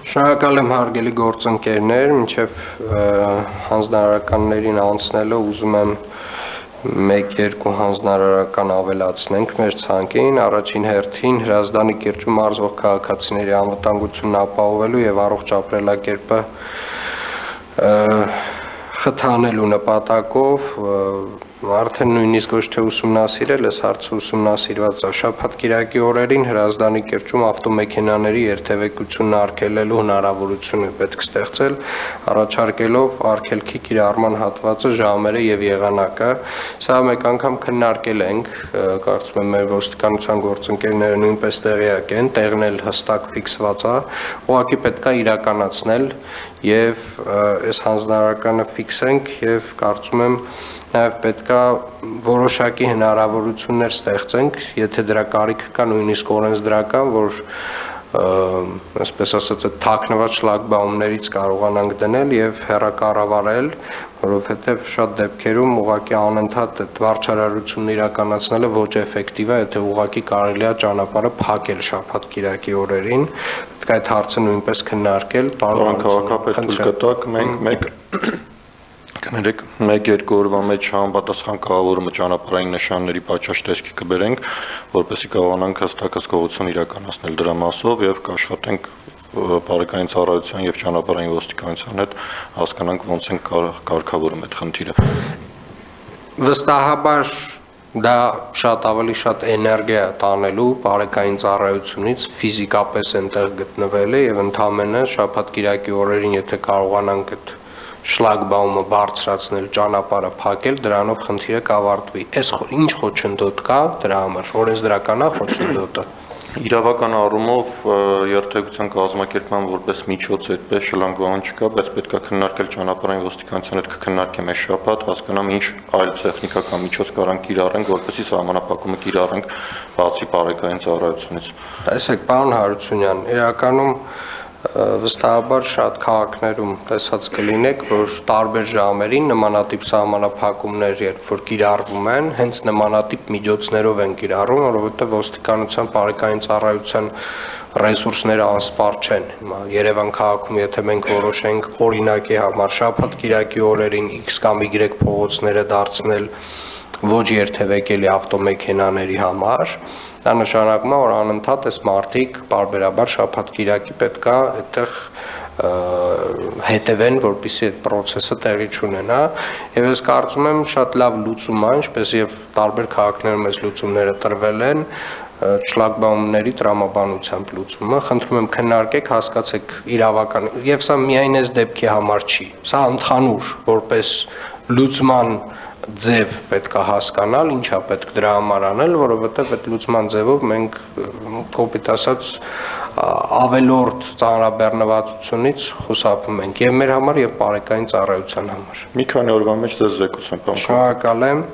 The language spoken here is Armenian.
Շնորհակալ եմ հարգելի գործընկերներ, մինչև հանձնարարականներին անցնելը ուզում եմ 1-2 հանձնարարական ավելացնենք մեր ցանկին, առաջին հերթին Հրազդանի կիրճում արժող քաղաքացիների անվտանգությունն ապահովելու եւ առողջ ապրելակերպը խթանելու նպատակով արդեն նույնիսկ ոչ թե ուսումնասիրել, այս հարցը ուսումնասիրված է շաբաթ-կիրակի օրերին Հրազդանի կիրճում ավտոմեքենաների երթևեկությունն արգելելու հնարավորություն է պետք ստեղծել, առաջարկելով արգելքի կիրառման հատվածը, ժամերը եւ եղանակը։ Սա մեկ անգամ քննարկել ենք, կարծում եմ մեր ոստիկանության գործընկերները նույնպես տեղյակ են, տեղն էլ հստակ ֆիքսված է, ուղղակի պետք է իրականացնել եւ այս հանձնարարականը ֆիքսենք եւ կարծում եմ նաեւ պետքա որոշակի հնարավորություններ ստեղծենք, եթե դրա կարիք կա նույնիսկ օրենսդրական, որ այսպես ասած թաքնված շլագբաումներից կարողանանք դնել եւ հեռակառավարել, որովհետեւ շատ դեպքերում ուղղակի անընդհատ այդ վարչարարությունն իրականացնելը ոչ էֆեկտիվ է, եթե ուղղակի կարելի է ճանապարհը փակել շաբաթ-կիրակի օրերին, պետք է այդ հարցը նույնպես քննարկել, պարոն քաղաքապետ, թույլ կտակ մենք կներեք 1-2 օրվա մեջ համապատասխան կառավարումը ճանապարհային նշանների պատշաճ տեսքի կբերենք, որպեսզի կարողանանք հստակ հսկողություն իրականացնել դրա մասով եւ կաշխատենք բարեկային ծառայության եւ ճանապարհային ոստիկանության հետ հասկանանք ոնց են կարգավորում այդ խնդիրը։ Վստահաբար դա շատ ավելի շատ էներգիա տանելու բարեկային ծառայությունից ֆիզիկապես այնտեղ գտնվել է եւ ընդամենը շաբաթ-կիրակի օրերին եթե կարողանանք այդ շլագբաումը բարձրացնել, ճանապարհը փակել, դրանով խնդիրը կավարտվի։ Այս ինչ խոչընդոտ կա դրա համար, օրենսդրական է խոչընդոտը։ Իրավական առումով երթևեկության կազմակերպման որպես միջոց այդպես շլագբաում չկա, բայց պետք է քննարկել ճանապարհային ոստիկանության հետ կքննարկեմ այս շաբաթ, հասկանամ ինչ այլ տեխնիկական միջոց կարանք կիրառենք, որպեսզի սահմանափակումը կիրառենք բացի բարեկային ծառայությունից։ Տեսեք, պարոն Հարությունյան, իրականում վստահաբար շատ քաղաքներում տեսած կլինեք, որ տարբեր ժամերին նմանատիպ սահմանափակումներ երբ որ կիրառվում են, հենց նմանատիպ միջոցներով են կիրառվում, որովհետև ոստիկանության բարեկային ծառայության ռեսուրսները անսպառ չեն։ Երևան քաղաքում եթե մենք որոշենք օրինակի համար շաբաթ-կիրակի օրերին X կամ Y փողոցները դարձնել ոչ երթևեկելի ավտոմեքենաների համար, դա նշանակում է, որ անընդհատ այս մարդիկ բարբերաբար շաբաթ-կիրակի պետքա այդտեղ հետևեն, որպեսզի այդ process-ը տեղի չունենա, եւ ես կարծում եմ շատ լավ լուծում է, ինչպես եւ տարբեր քաղաքներում այս լուծումները տրվել են, շլագբաումների տրամաբանությամբ լուծումը, խնդրում եմ քննարկեք, հասկացեք իրավական, եւ սա միայն այս դեպքի համար չի, սա ընդհանուր որպես լուծման ձև պետք է հասկանալ, ինչա պետք դրա համար անել, որովհետև այդ լուծման ձևով մենք կոպիտ ասած ավելորդ ծանրաբեռնվածությունից խուսափում ենք եւ մեր համար եւ բարեկային ծառայության համար։ Մի քանի օրվա մեջ ձեզ զեկուցեմ, պարոն։ Շնորհակալ եմ։